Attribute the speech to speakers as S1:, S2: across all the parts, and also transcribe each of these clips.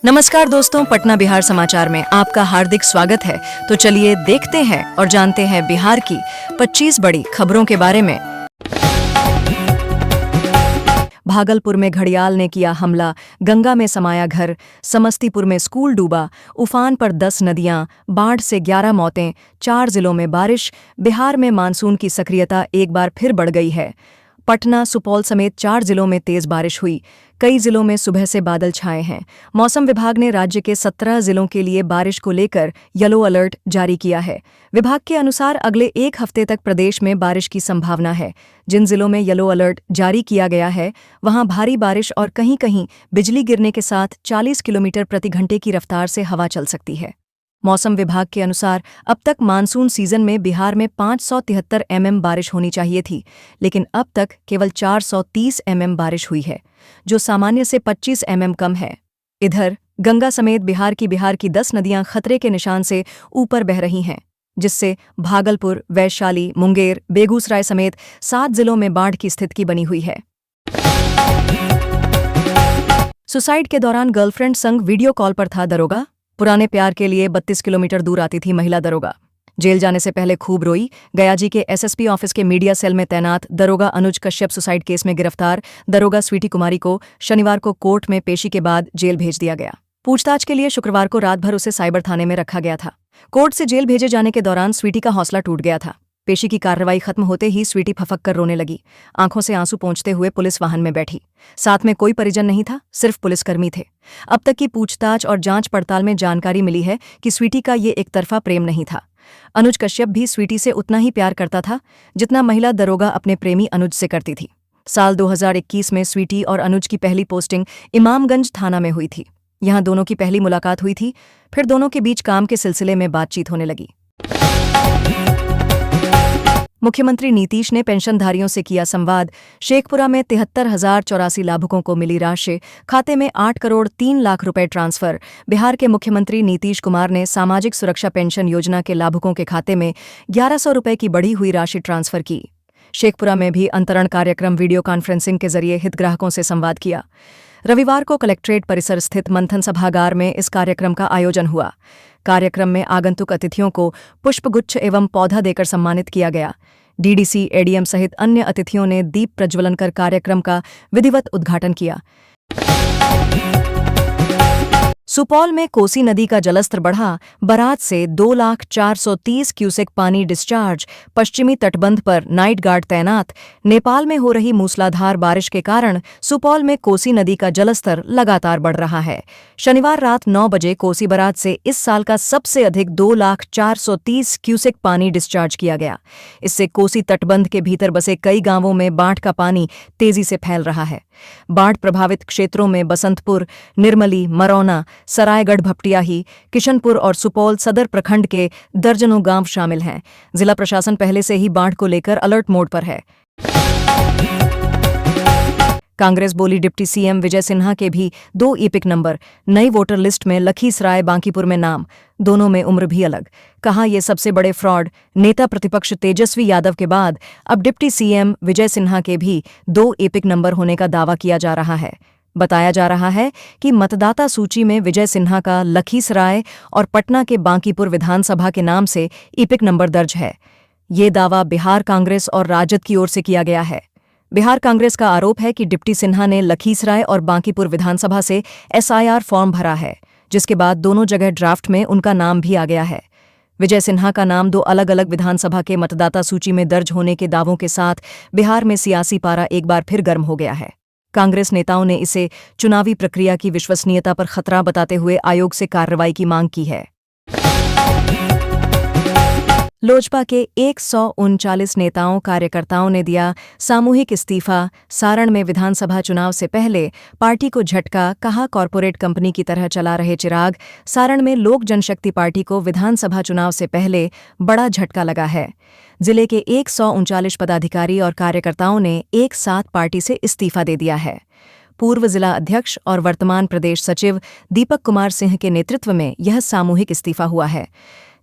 S1: नमस्कार दोस्तों, पटना बिहार समाचार में आपका हार्दिक स्वागत है। तो चलिए देखते हैं और जानते हैं बिहार की 25 बड़ी खबरों के बारे में। भागलपुर में घड़ियाल ने किया हमला, गंगा में समाया घर, समस्तीपुर में स्कूल डूबा, उफान पर 10 नदियां, बाढ़ से 11 मौतें, 4 जिलों में बारिश। बिहार में मानसून की सक्रियता एक बार फिर बढ़ गई है। पटना, सुपौल समेत 4 जिलों में तेज बारिश हुई। कई जिलों में सुबह से बादल छाए हैं। मौसम विभाग ने राज्य के 17 जिलों के लिए बारिश को लेकर येलो अलर्ट जारी किया है। विभाग के अनुसार अगले 1 हफ्ते तक प्रदेश में बारिश की संभावना है। जिन जिलों में येलो अलर्ट जारी किया गया है, वहां भारी बारिश और कहीं-कहीं बिजली गिरने के साथ 40 किलोमीटर प्रति घंटे की रफ्तार से हवा चल सकती है। मौसम विभाग के अनुसार अब तक मानसून सीजन में बिहार में 573 mm बारिश होनी चाहिए थी, लेकिन अब तक केवल 430 mm बारिश हुई है, जो सामान्य से 25 mm कम है। इधर गंगा समेत बिहार की 10 नदियां खतरे के निशान से ऊपर बह रही हैं, जिससे भागलपुर, वैशाली, मुंगेर, बेगूसराय समेत 7 जिलों में बाढ़ की स्थिति बनी हुई है। सुसाइड के दौरान गर्लफ्रेंड संग वीडियो कॉल पर था दरोगा। पुराने प्यार के लिए 32 किलोमीटर दूर आती थी महिला दरोगा। जेल जाने से पहले खूब रोई। गयाजी के एसएसपी ऑफिस के मीडिया सेल में तैनात दरोगा अनुज कश्यप सुसाइड केस में गिरफ्तार दरोगा स्वीटी कुमारी को शनिवार को कोर्ट में पेशी के बाद जेल भेज दिया गया। पूछताछ के लिए शुक्रवार को रात भर उसे साइबर थाने में रखा गया था। कोर्ट से जेल भेजे जाने के दौरान स्वीटी का हौसला टूट गया था। पेशी की कार्रवाई खत्म होते ही स्वीटी फफक कर रोने लगी। आंखों से आंसू पोंछते हुए पुलिस वाहन में बैठी। साथ में कोई परिजन नहीं था, सिर्फ पुलिसकर्मी थे। अब तक की पूछताछ और जांच पड़ताल में जानकारी मिली है कि स्वीटी का ये एकतरफा प्रेम नहीं था। अनुज कश्यप भी स्वीटी से उतना ही प्यार करता था जितना महिला दरोगा अपने प्रेमी अनुज से करती थी। साल 2021 में स्वीटी और अनुज की पहली पोस्टिंग इमामगंज थाना में हुई थी। यहां दोनों की पहली मुलाकात हुई थी, फिर दोनों के बीच काम के सिलसिले में बातचीत होने लगी। मुख्यमंत्री नीतीश ने पेंशनधारियों से किया संवाद। शेखपुरा में 73,084 लाभुकों को मिली राशि, खाते में 8 करोड़ 3 लाख रुपए ट्रांसफर। बिहार के मुख्यमंत्री नीतीश कुमार ने सामाजिक सुरक्षा पेंशन योजना के लाभुकों के खाते में 1100 रुपए की बढ़ी हुई राशि ट्रांसफर की। शेखपुरा में भी अंतरण कार्यक्रम वीडियो कॉन्फ्रेंसिंग के जरिए हितग्राहकों से संवाद किया। रविवार को कलेक्ट्रेट परिसर स्थित मंथन सभागार में इस कार्यक्रम का आयोजन हुआ। कार्यक्रम में आगंतुक अतिथियों को पुष्पगुच्छ एवं पौधा देकर सम्मानित किया गया। डीडीसी, एडीएम सहित अन्य अतिथियों ने दीप प्रज्वलन कर कार्यक्रम का विधिवत उद्घाटन किया। सुपौल में कोसी नदी का जलस्तर बढ़ा। बराज से 2,430 क्यूसेक पानी डिस्चार्ज। पश्चिमी तटबंध पर नाइट गार्ड तैनात। नेपाल में हो रही मूसलाधार बारिश के कारण सुपौल में कोसी नदी का जलस्तर लगातार बढ़ रहा है। शनिवार रात 9 बजे कोसी बराज से इस साल का सबसे अधिक 2,430 क्यूसेक पानी डिस्चार्ज किया गया। इससे कोसी तटबंध के भीतर बसे कई गांवों में बाढ़ का पानी तेजी से फैल रहा है। बाढ़ प्रभावित क्षेत्रों में बसंतपुर, निर्मली, मरौना, सरायगढ़ भपटियाही, किशनपुर और सुपौल सदर प्रखंड के दर्जनों गांव शामिल हैं। जिला प्रशासन पहले से ही बाढ़ को लेकर अलर्ट मोड पर है। कांग्रेस बोली डिप्टी सीएम विजय सिन्हा के भी 2 ईपिक नंबर। नई वोटर लिस्ट में लखीसराय, बांकीपुर में नाम, दोनों में उम्र भी अलग। कहा ये सबसे बड़े फ्रॉड। नेता प्रतिपक्ष तेजस्वी यादव के बाद अब डिप्टी सीएम विजय सिन्हा के भी 2 ईपिक नंबर होने का दावा किया जा रहा है। बताया जा रहा है कि मतदाता सूची में विजय सिन्हा का लखीसराय और पटना के बांकीपुर विधानसभा के नाम से ईपिक नंबर दर्ज है। ये दावा बिहार कांग्रेस और राजद की ओर से किया गया है। बिहार कांग्रेस का आरोप है कि डिप्टी सिन्हा ने लखीसराय और बांकीपुर विधानसभा से एसआईआर फॉर्म भरा है, जिसके बाद दोनों जगह ड्राफ्ट में उनका नाम भी आ गया है। विजय सिन्हा का नाम 2 अलग-अलग विधानसभा के मतदाता सूची में दर्ज होने के दावों के साथ बिहार में सियासी पारा एक बार फिर गर्म हो गया है। कांग्रेस नेताओं ने इसे चुनावी प्रक्रिया की विश्वसनीयता पर खतरा बताते हुए आयोग से कार्रवाई की मांग की है। लोजपा के 139 नेताओं कार्यकर्ताओं ने दिया सामूहिक इस्तीफा। सारण में विधानसभा चुनाव से पहले पार्टी को झटका, कहा कॉरपोरेट कंपनी की तरह चला रहे चिराग। सारण में लोक जनशक्ति पार्टी को विधानसभा चुनाव से पहले बड़ा झटका लगा है। जिले के 139 पदाधिकारी और कार्यकर्ताओं ने एक साथ पार्टी से इस्तीफा दे दिया है। पूर्व जिला अध्यक्ष और वर्तमान प्रदेश सचिव दीपक कुमार सिंह के नेतृत्व में यह सामूहिक इस्तीफा हुआ है।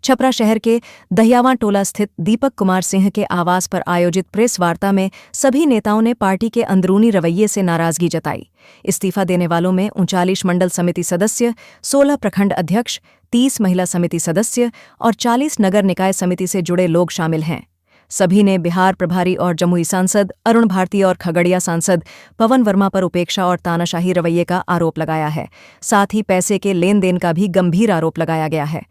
S1: छपरा शहर के दहियावां टोला स्थित दीपक कुमार सिंह के आवास पर आयोजित प्रेस वार्ता में सभी नेताओं ने पार्टी के अंदरूनी रवैये से नाराजगी जताई। इस्तीफा देने वालों में 39 मंडल समिति सदस्य, 16 प्रखंड अध्यक्ष, 30 महिला समिति सदस्य और 40 नगर निकाय समिति से जुड़े लोग शामिल हैं। सभी ने बिहार प्रभारी और जमुई सांसद अरुण भारती और खगड़िया सांसद पवन वर्मा पर उपेक्षा और तानाशाही रवैये का आरोप लगाया है। साथ ही पैसे के लेन देन का भी गंभीर आरोप लगाया गया है।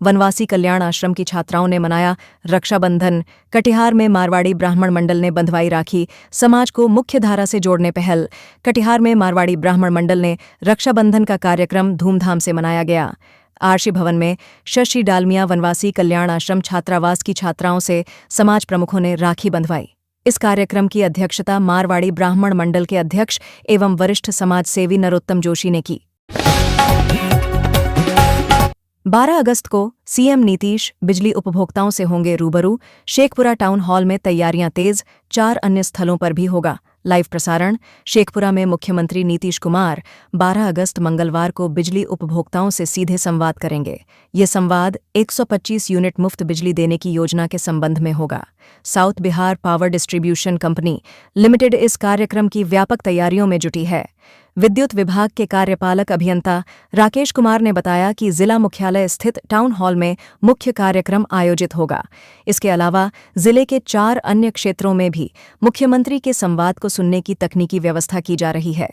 S1: वनवासी कल्याण आश्रम की छात्राओं ने मनाया रक्षाबंधन। कटिहार में मारवाड़ी ब्राह्मण मंडल ने बंधवाई राखी, समाज को मुख्य धारा से जोड़ने पहल। कटिहार में मारवाड़ी ब्राह्मण मंडल ने रक्षाबंधन का कार्यक्रम धूमधाम से मनाया गया। आरसी भवन में शशि डालमिया वनवासी कल्याण आश्रम छात्रावास की छात्राओं से समाज प्रमुखों ने राखी बंधवाई। इस कार्यक्रम की अध्यक्षता मारवाड़ी ब्राह्मण मंडल के अध्यक्ष एवं वरिष्ठ समाज सेवी नरोत्तम जोशी ने की। 12 अगस्त को सीएम नीतीश बिजली उपभोक्ताओं से होंगे रूबरू। शेखपुरा टाउन हॉल में तैयारियां तेज, 4 अन्य स्थलों पर भी होगा लाइव प्रसारण। शेखपुरा में मुख्यमंत्री नीतीश कुमार 12 अगस्त मंगलवार को बिजली उपभोक्ताओं से सीधे संवाद करेंगे। ये संवाद 125 यूनिट मुफ्त बिजली देने की योजना के संबंध में होगा। South Bihar power distribution company limited इस कार्यक्रम की व्यापक तैयारियों में जुटी है। विद्युत विभाग के कार्यपालक अभियंता राकेश कुमार ने बताया कि जिला मुख्यालय स्थित टाउन हॉल में मुख्य कार्यक्रम आयोजित होगा। इसके अलावा जिले के 4 अन्य क्षेत्रों में भी मुख्यमंत्री के संवाद को सुनने की तकनीकी व्यवस्था की जा रही है।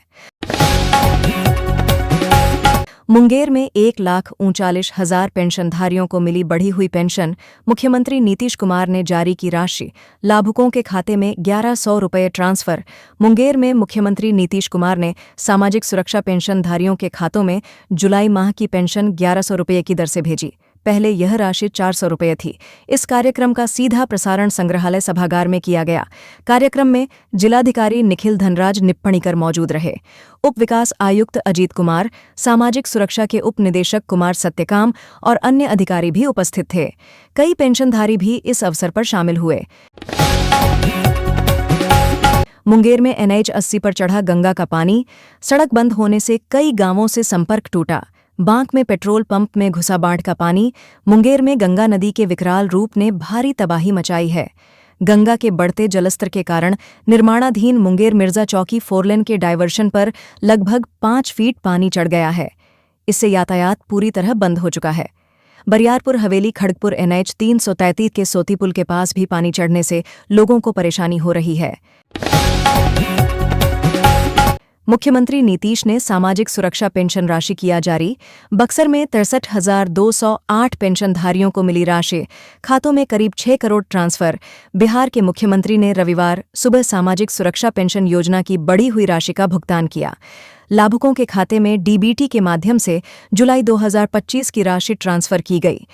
S1: मुंगेर में 1,39,000 पेंशनधारियों को मिली बढ़ी हुई पेंशन। मुख्यमंत्री नीतीश कुमार ने जारी की राशि, लाभुकों के खाते में 1,100 रुपये ट्रांसफर। मुंगेर में मुख्यमंत्री नीतीश कुमार ने सामाजिक सुरक्षा पेंशनधारियों के खातों में जुलाई माह की पेंशन 1,100 रुपये की दर से भेजी। पहले यह राशि 400 रुपये थी। इस कार्यक्रम का सीधा प्रसारण संग्रहालय सभागार में किया गया। कार्यक्रम में जिलाधिकारी निखिल धनराज निप्पणीकर मौजूद रहे। उप विकास आयुक्त अजीत कुमार, सामाजिक सुरक्षा के उप निदेशक कुमार सत्यकाम और अन्य अधिकारी भी उपस्थित थे। कई पेंशनधारी भी इस अवसर पर शामिल हुए। मुंगेर में NH 80 पर चढ़ा गंगा का पानी। सड़क बंद होने से कई गांवों से संपर्क टूटा। बांक में पेट्रोल पंप में घुसा बाढ़ का पानी। मुंगेर में गंगा नदी के विकराल रूप ने भारी तबाही मचाई है। गंगा के बढ़ते जलस्तर के कारण निर्माणाधीन मुंगेर मिर्जा चौकी 4 लेन के डायवर्शन पर लगभग 5 फीट पानी चढ़ गया है। इससे यातायात पूरी तरह बंद हो चुका है। बरियारपुर हवेली खड़गपुर NH 333 के सोती पुल के पास भी पानी चढ़ने से लोगों को परेशानी हो रही है। मुख्यमंत्री नीतीश ने सामाजिक सुरक्षा पेंशन राशि किया जारी। बक्सर में 63,208 पेंशनधारियों को मिली राशि, खातों में करीब 6 करोड़ ट्रांसफर। बिहार के मुख्यमंत्री ने रविवार सुबह सामाजिक सुरक्षा पेंशन योजना की बढ़ी हुई राशि का भुगतान किया। लाभुकों के खाते में DBT के माध्यम से जुलाई 2025 की राशि ट्रांसफर की गई।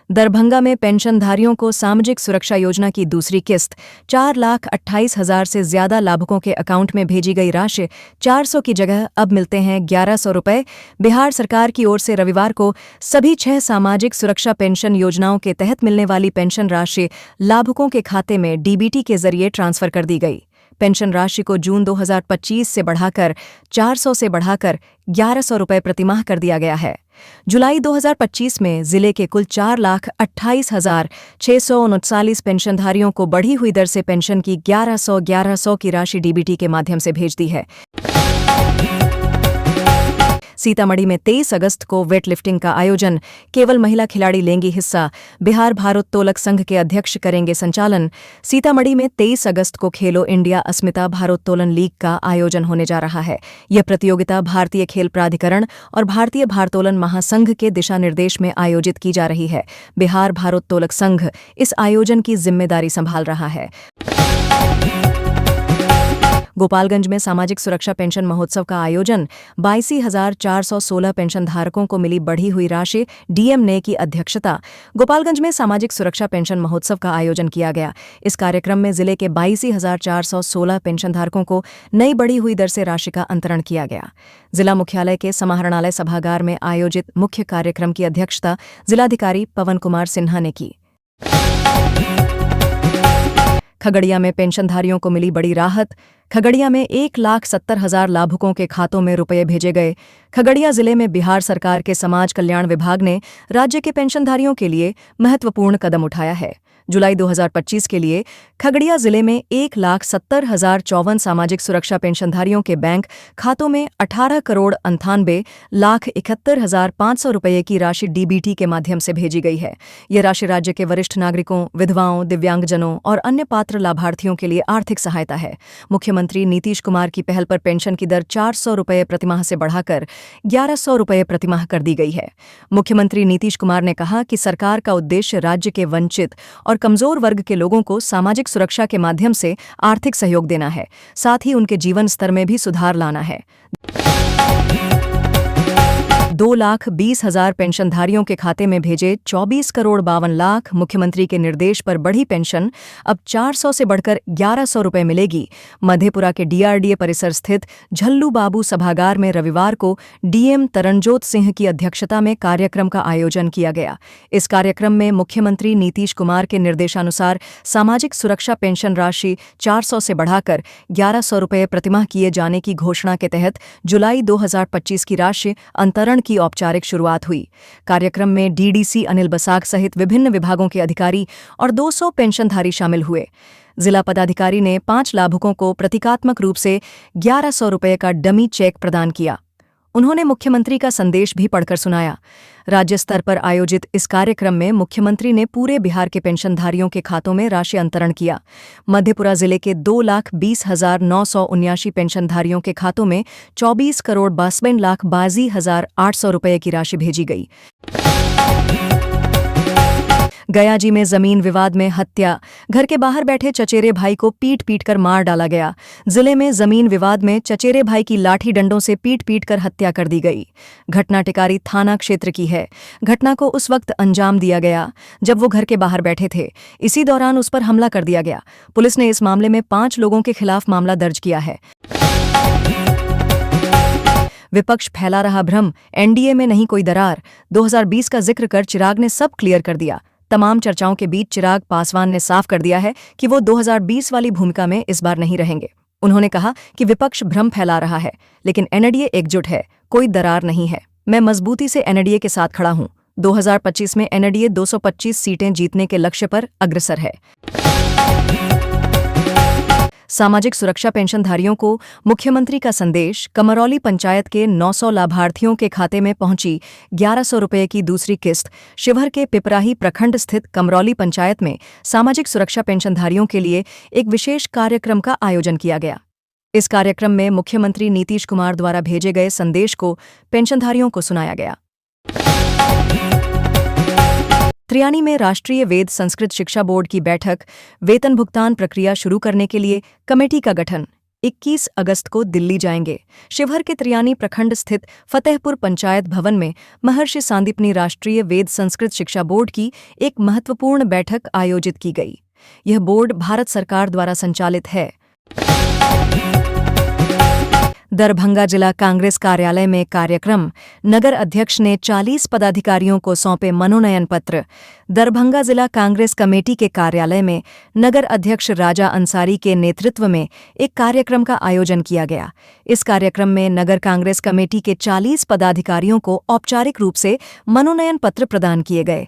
S1: दरभंगा में पेंशनधारियों को सामाजिक सुरक्षा योजना की दूसरी किस्त 4,28,000 से ज्यादा लाभुकों के अकाउंट में भेजी गई राशि 400 की जगह अब मिलते हैं 1,100 रुपये। बिहार सरकार की ओर से रविवार को सभी 6 सामाजिक सुरक्षा पेंशन योजनाओं के तहत मिलने वाली पेंशन राशि लाभुकों के खाते में DBT के जरिए ट्रांसफर कर दी गई। पेंशन राशि को जून 2025 से बढ़ाकर 400 से बढ़ाकर 1,100 रुपये प्रतिमाह कर दिया गया है। जुलाई 2025 में जिले के कुल 4,28,639 पेंशनधारियों को बढ़ी हुई दर से पेंशन की 1,100 की राशि DBT के माध्यम से भेज दी है। सीतामढ़ी में 23 अगस्त को वेटलिफ्टिंग का आयोजन, केवल महिला खिलाड़ी लेंगी हिस्सा। बिहार भारोत्तोलक संघ के अध्यक्ष करेंगे संचालन। सीतामढ़ी में 23 अगस्त को खेलो इंडिया अस्मिता भारोत्तोलन लीग का आयोजन होने जा रहा है। यह प्रतियोगिता भारतीय खेल प्राधिकरण और भारतीय भारोत्तोलन महासंघ के दिशा निर्देश में आयोजित की जा रही है। बिहार भारोत्तोलक संघ इस आयोजन की जिम्मेदारी संभाल रहा है। गोपालगंज में सामाजिक सुरक्षा पेंशन महोत्सव का आयोजन, 82,416 पेंशनधारकों को मिली बढ़ी हुई राशि। DM ने की अध्यक्षता। गोपालगंज में सामाजिक सुरक्षा पेंशन महोत्सव का आयोजन किया गया। इस कार्यक्रम में जिले के 82,416 पेंशनधारकों को नई बढ़ी हुई दर से राशि का अंतरण किया गया। जिला मुख्यालय के समाहरणालय सभागार में आयोजित मुख्य कार्यक्रम की अध्यक्षता जिलाधिकारी पवन कुमार सिन्हा ने की। खगड़िया में पेंशनधारियों को मिली बड़ी राहत। खगड़िया में 1,70,000 लाभुकों के खातों में रुपये भेजे गए। खगड़िया जिले में बिहार सरकार के समाज कल्याण विभाग ने राज्य के पेंशनधारियों के लिए महत्वपूर्ण कदम उठाया है। जुलाई 2025 के लिए खगड़िया जिले में 1,70,054 सामाजिक सुरक्षा पेंशनधारियों के बैंक खातों में 18,98,71,500 रुपये की राशि डीबीटी के माध्यम से भेजी गई है। यह राशि राज्य के वरिष्ठ नागरिकों, विधवाओं, दिव्यांगजनों और अन्य पात्र लाभार्थियों के लिए आर्थिक सहायता है। मुख्यमंत्री नीतीश कुमार की पहल पर पेंशन की दर 400 रुपये प्रतिमाह से बढ़ाकर 1,100 रुपये प्रतिमाह कर दी गई है। मुख्यमंत्री नीतीश कुमार ने कहा कि सरकार का उद्देश्य राज्य के वंचित और कमजोर वर्ग के लोगों को सामाजिक सुरक्षा के माध्यम से आर्थिक सहयोग देना है, साथ ही उनके जीवन स्तर में भी सुधार लाना है। 2,20,000 पेंशनधारियों के खाते में भेजे 24,52 लाख। मुख्यमंत्री के निर्देश पर बढ़ी पेंशन अब 400 से बढ़कर 1,100 रुपये मिलेगी। मधेपुरा के डीआरडीए परिसर स्थित झल्लू बाबू सभागार में रविवार को डीएम तरनजोत सिंह की अध्यक्षता में कार्यक्रम का आयोजन किया गया। इस कार्यक्रम में मुख्यमंत्री नीतीश कुमार के निर्देशानुसार सामाजिक सुरक्षा पेंशन राशि 400 से बढ़ाकर 1,100 रुपये प्रतिमाह किए जाने की घोषणा के तहत जुलाई 2025 की राशि अंतरण की औपचारिक शुरुआत हुई। कार्यक्रम में डीडीसी अनिल बसाक सहित विभिन्न विभागों के अधिकारी और 200 पेंशनधारी शामिल हुए। जिला पदाधिकारी ने 5 लाभुकों को प्रतीकात्मक रूप से 1,100 रुपये का डमी चेक प्रदान किया। उन्होंने मुख्यमंत्री का संदेश भी पढ़कर सुनाया। राज्य स्तर पर आयोजित इस कार्यक्रम में मुख्यमंत्री ने पूरे बिहार के पेंशनधारियों के खातों में राशि अंतरण किया। मधेपुरा जिले के 2,20,979 पेंशनधारियों के खातों में 24,52,82,800 रुपये की राशि भेजी गई। गयाजी में जमीन विवाद में हत्या। घर के बाहर बैठे चचेरे भाई को पीट पीट कर मार डाला गया। जिले में जमीन विवाद में चचेरे भाई की लाठी डंडों से पीट पीट कर हत्या कर दी गई। घटना टिकारी थाना क्षेत्र की है। घटना को उस वक्त अंजाम दिया गया जब वो घर के बाहर बैठे थे। इसी दौरान उस पर हमला कर दिया गया। पुलिस ने इस मामले में 5 लोगों के खिलाफ मामला दर्ज किया है। विपक्ष फैला रहा भ्रम, एनडीए में नहीं कोई दरार। 2020 का जिक्र कर चिराग ने सब क्लियर कर दिया। तमाम चर्चाओं के बीच चिराग पासवान ने साफ कर दिया है कि वो 2020 वाली भूमिका में इस बार नहीं रहेंगे। उन्होंने कहा कि विपक्ष भ्रम फैला रहा है, लेकिन एनडीए एकजुट है, कोई दरार नहीं है। मैं मजबूती से एनडीए के साथ खड़ा हूं। 2025 में एनडीए 225 सीटें जीतने के लक्ष्य पर अग्रसर है। सामाजिक सुरक्षा पेंशनधारियों को मुख्यमंत्री का संदेश। कमरौली पंचायत के 900 लाभार्थियों के खाते में पहुंची 1,100 रुपये की दूसरी किस्त। शिवहर के पिपराही प्रखंड स्थित कमरौली पंचायत में सामाजिक सुरक्षा पेंशनधारियों के लिए एक विशेष कार्यक्रम का आयोजन किया गया। इस कार्यक्रम में मुख्यमंत्री नीतीश कुमार द्वारा भेजे गए संदेश को पेंशनधारियों को सुनाया गया। त्रियानी में राष्ट्रीय वेद संस्कृत शिक्षा बोर्ड की बैठक। वेतन भुगतान प्रक्रिया शुरू करने के लिए कमेटी का गठन। 21 अगस्त को दिल्ली जाएंगे। शिवहर के त्रियानी प्रखंड स्थित फतेहपुर पंचायत भवन में महर्षि सांदीपनी राष्ट्रीय वेद संस्कृत शिक्षा बोर्ड की एक महत्वपूर्ण बैठक आयोजित की गई। यह बोर्ड भारत सरकार द्वारा संचालित है। दरभंगा जिला कांग्रेस कार्यालय में कार्यक्रम। नगर अध्यक्ष ने 40 पदाधिकारियों को सौंपे मनोनयन पत्र। दरभंगा जिला कांग्रेस कमेटी के कार्यालय में नगर अध्यक्ष राजा अंसारी के नेतृत्व में एक कार्यक्रम का आयोजन किया गया। इस कार्यक्रम में नगर कांग्रेस कमेटी के 40 पदाधिकारियों को औपचारिक रूप से मनोनयन पत्र प्रदान किए गए।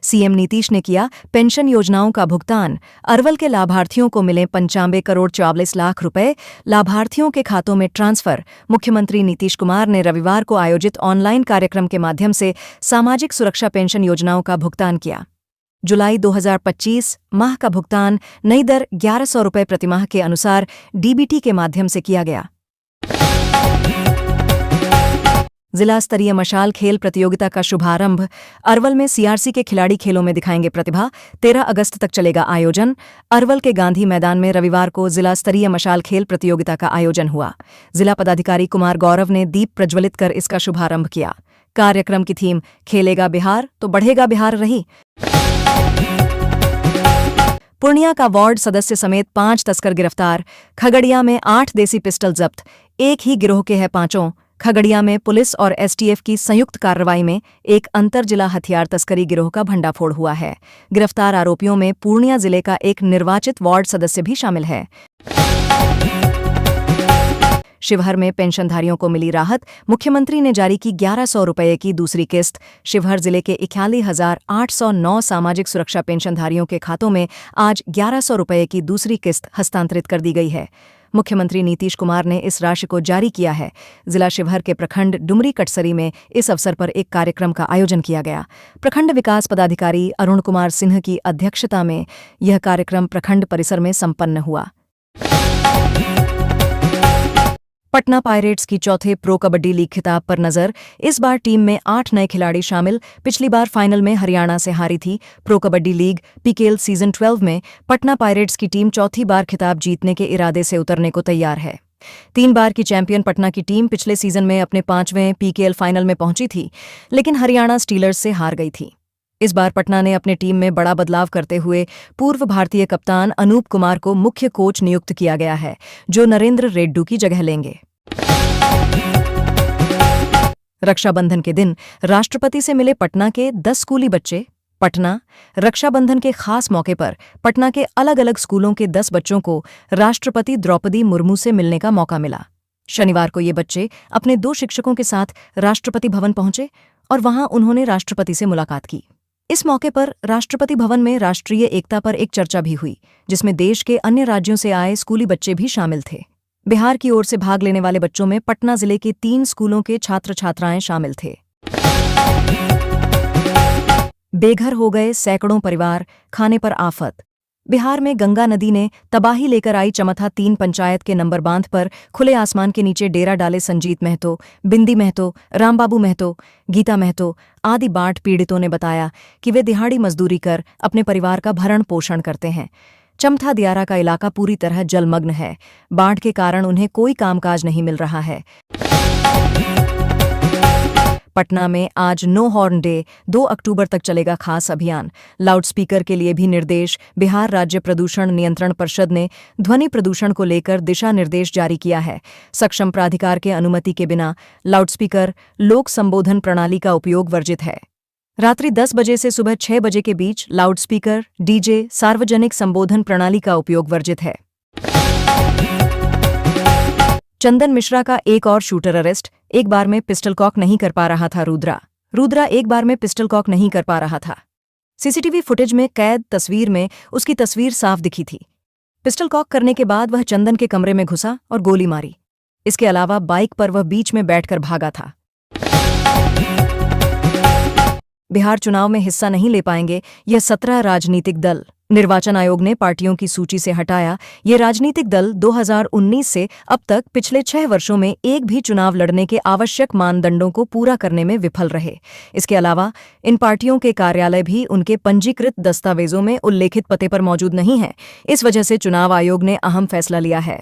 S1: सीएम नीतीश ने किया पेंशन योजनाओं का भुगतान। अरवल के लाभार्थियों को मिले 95 करोड़ 44 लाख रुपए लाभार्थियों के खातों में ट्रांसफर। मुख्यमंत्री नीतीश कुमार ने रविवार को आयोजित ऑनलाइन कार्यक्रम के माध्यम से सामाजिक सुरक्षा पेंशन योजनाओं का भुगतान किया। जुलाई 2025 माह का भुगतान नई दर 1,100 रुपये प्रतिमाह के अनुसार डीबीटी के माध्यम से किया गया। जिला स्तरीय मशाल खेल प्रतियोगिता का शुभारंभ। अरवल में सीआरसी के खिलाड़ी खेलों में दिखाएंगे प्रतिभा। 13 अगस्त तक चलेगा आयोजन। अरवल के गांधी मैदान में रविवार को जिला स्तरीय मशाल खेल प्रतियोगिता का आयोजन हुआ। जिला पदाधिकारी कुमार गौरव ने दीप प्रज्वलित कर इसका शुभारंभ किया। कार्यक्रम की थीम खेलेगा बिहार तो बढ़ेगा बिहार रही। पूर्णिया का वार्ड सदस्य समेत 5 तस्कर गिरफ्तार। खगड़िया में 8 देसी पिस्टल जब्त। एक ही गिरोह के हैं पांचों। खगड़िया में पुलिस और एसटीएफ की संयुक्त कार्रवाई में एक अंतरजिला हथियार तस्करी गिरोह का भंडाफोड़ हुआ है। गिरफ्तार आरोपियों में पूर्णिया जिले का एक निर्वाचित वार्ड सदस्य भी शामिल है। शिवहर में पेंशनधारियों को मिली राहत, मुख्यमंत्री ने जारी की 1100 रुपये की दूसरी किस्त। शिवहर जिले के 41,809 सामाजिक सुरक्षा पेंशनधारियों के खातों में आज 1100 रुपये की दूसरी किस्त हस्तांतरित कर दी गई है। मुख्यमंत्री नीतीश कुमार ने इस राशि को जारी किया है। जिला शिवहर के प्रखंड डुमरी कटसरी में इस अवसर पर एक कार्यक्रम का आयोजन किया गया। प्रखंड विकास पदाधिकारी अरुण कुमार सिंह की अध्यक्षता में यह कार्यक्रम प्रखंड परिसर में संपन्न हुआ। पटना पायरेट्स की चौथे प्रो कबड्डी लीग खिताब पर नजर। इस बार टीम में 8 नए खिलाड़ी शामिल। पिछली बार फाइनल में हरियाणा से हारी थी। Pro kabaddi league PKL season 12 में पटना पायरेट्स की टीम चौथी बार खिताब जीतने के इरादे से उतरने को तैयार है। 3 बार की चैंपियन पटना की टीम पिछले सीजन में अपने 5वें पीकेएल फाइनल में पहुंची थी, लेकिन हरियाणा स्टीलर्स से हार गई थी। इस बार पटना ने अपने टीम में बड़ा बदलाव करते हुए पूर्व भारतीय कप्तान अनूप कुमार को मुख्य कोच नियुक्त किया गया है, जो नरेंद्र रेड्डू की जगह लेंगे। रक्षाबंधन के दिन राष्ट्रपति से मिले पटना के 10 स्कूली बच्चे। पटना रक्षाबंधन के खास मौके पर पटना के अलग अलग स्कूलों के 10 बच्चों को राष्ट्रपति द्रौपदी मुर्मू से मिलने का मौका मिला। शनिवार को ये बच्चे अपने 2 शिक्षकों के साथ राष्ट्रपति भवन पहुंचे और वहां उन्होंने राष्ट्रपति से मुलाकात की। इस मौके पर राष्ट्रपति भवन में राष्ट्रीय एकता पर एक चर्चा भी हुई, जिसमें देश के अन्य राज्यों से आए स्कूली बच्चे भी शामिल थे। बिहार की ओर से भाग लेने वाले बच्चों में पटना जिले के 3 स्कूलों के छात्र छात्राएं शामिल थे। बेघर हो गए सैकड़ों परिवार, खाने पर आफत। बिहार में गंगा नदी ने तबाही लेकर आई। चमथा 3 पंचायत के नंबर बांध पर खुले आसमान के नीचे डेरा डाले संजीत महतो, बिंदी महतो, रामबाबू महतो, गीता महतो आदि बाढ़ पीड़ितों ने बताया कि वे दिहाड़ी मजदूरी कर अपने परिवार का भरण पोषण करते हैं। चमथा दियारा का इलाका पूरी तरह जलमग्न है। बाढ़ के कारण उन्हें कोई कामकाज नहीं मिल रहा है। पटना में आज नो हॉर्न डे 2 अक्टूबर तक चलेगा खास अभियान। लाउडस्पीकर के लिए भी निर्देश। बिहार राज्य प्रदूषण नियंत्रण परिषद ने ध्वनि प्रदूषण को लेकर दिशा निर्देश जारी किया है। सक्षम प्राधिकार के अनुमति के बिना लाउडस्पीकर लोक संबोधन प्रणाली का उपयोग वर्जित है। रात्रि 10 बजे से सुबह 6 बजे के बीच लाउडस्पीकर, डीजे, सार्वजनिक संबोधन प्रणाली का उपयोग वर्जित है। चंदन मिश्रा का एक और शूटर अरेस्ट। एक बार में पिस्टल कॉक नहीं कर पा रहा था रुद्रा एक बार में पिस्टल कॉक नहीं कर पा रहा था। सीसीटीवी फुटेज में कैद तस्वीर में उसकी तस्वीर साफ दिखी थी। पिस्टल कॉक करने के बाद वह चंदन के कमरे में घुसा और गोली मारी। इसके अलावा बाइक पर वह बीच में बैठकर भागा था। बिहार चुनाव में हिस्सा नहीं ले पाएंगे यह 17 राजनीतिक दल। निर्वाचन आयोग ने पार्टियों की सूची से हटाया ये राजनीतिक दल 2019 से अब तक पिछले 6 वर्षों में एक भी चुनाव लड़ने के आवश्यक मानदंडों को पूरा करने में विफल रहे। इसके अलावा इन पार्टियों के कार्यालय भी उनके पंजीकृत दस्तावेजों में उल्लेखित पते पर मौजूद नहीं है। इस वजह से चुनाव आयोग ने अहम फैसला लिया है।